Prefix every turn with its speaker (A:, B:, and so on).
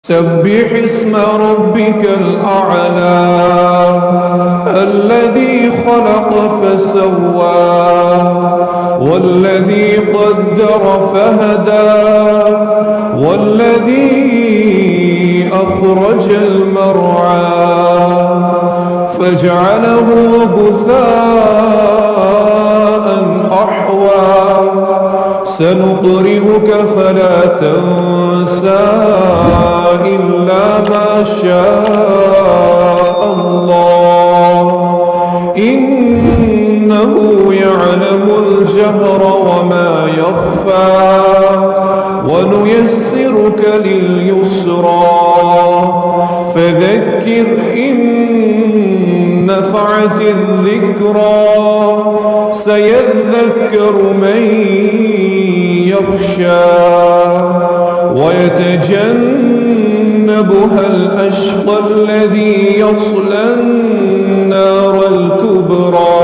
A: سبح اسم ربك الأعلى الذي خلق فسوى والذي قدر فهدى والذي أخرج المرعى فجعله غثاء أحوى سنقرئك فلا تنسى إلا ما شاء الله إنه يعلم الجهر وما يخفى ونيسرك لليسرى فذكر إن نفعت الذكرى سيذكر من يخشى ويتجنبها الأشقى الذي يصلى النار الكبرى